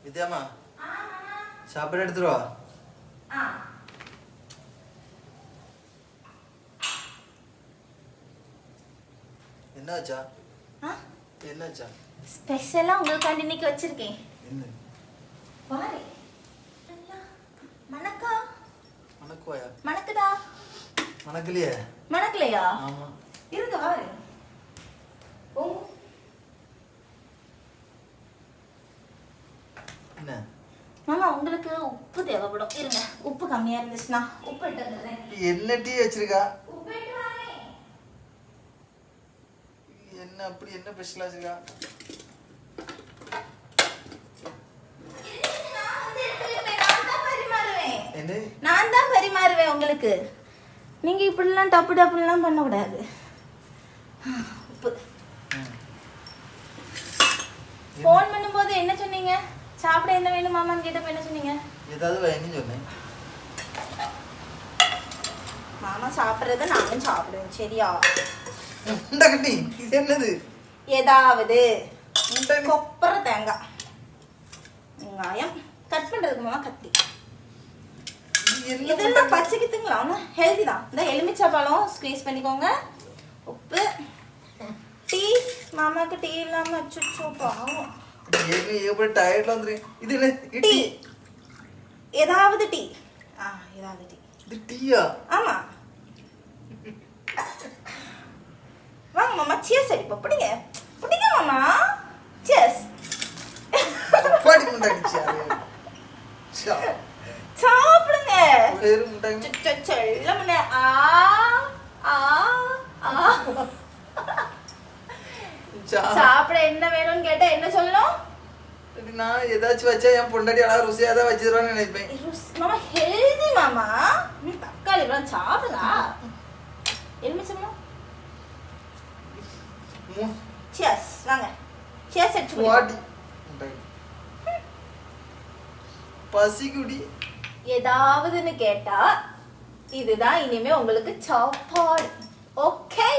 வித்யாமா சாப்பாடு எடுத்துருவா. என்னாச்சா? என்னாச்சா? ஸ்பெஷலா உங்களுக்காண்டி இன்னைக்கு வச்சிருக்கேன். என்ன? பாரு. மணக்கா? மணக்குவாயா? மணக்குதா? மணக்கலையே. மணக்கலையா? ஆமா. இருங்க பாரு. என்ன? மாமா உங்களுக்கு உப்பு தேவைப்படும். இருங்க. உப்பு கம்மியா இருந்துச்சுன்னா உப்பு எடுத்து வந்துடுறேன். என்ன டீ வச்சிருக்கா? உப்பு எடுத்து வரேன். என்ன அப்படி என்ன ஸ்பெஷலா வச்சிருக்கா? நான் தான் பரிமாறுவேன் உங்களுக்கு. நீங்க இப்படிலாம் டப்பு டப்புலாம் பண்ணக்கூடாது. உப்பு. போன் பண்ணும்போது என்ன சொன்னீங்க? சாப்பிட என்ன வேணும் மாமான்னு கேட்டப்ப என்ன சொன்னீங்க? ஏதாவது வேணும்னு சொன்னேன். மாமா சாப்பிடுறத நானும் சாப்பிடுவேன். சரியா? இந்த கட்டி இது என்னது? ஏதாவது கொப்பரை தேங்காய் வெங்காயம் கட் பண்றதுக்கு மாமா கத்தி. இதெல்லாம் பச்சைக்கு திங்கலாம். ஹெல்தி தான். இந்த எலுமிச்சை பழம் ஸ்குவீஸ் பண்ணிக்கோங்க. உப்பு. டீ மாமாக்கு டீ இல்லாம அச்சுச்சோ பாவம். எப்படி டயர்ட்ல வந்துரு. இது என்ன? டீ. ஏதாவது டீ. ஏதாவது டீ. இது டீயா? ஆமா. வாங்க மாமா சியர்ஸ் அடிப்போம். பிடிங்க. பிடிங்க மாமா. சியர்ஸ். பாடி முண்டாடிச்சு. சாப்பிடுங்க. வேறு முண்டாடி. செல்லமுனே. சாப்பிட என்ன வேணும்னு கேட்டா என்ன சொல்லணும்? நான் ஏதாச்சும் வச்சா என் பொண்டாடி அழகா ருசியா தான் வச்சிருவான்னு நினைப்பேன். மாமா ஹெல்தி மாமா. தக்காளி பழம் சாப்பிடுங்க. எலுமிச்சம்பழம். சியர்ஸ். வாங்க சியர்ஸ் அடிச்சு வாடி முண்டாடி. பசிக்குடி. ஏதாவதுன்னு கேட்டா இதுதான் இனிமே உங்களுக்கு சாப்பாடு. ஓகே.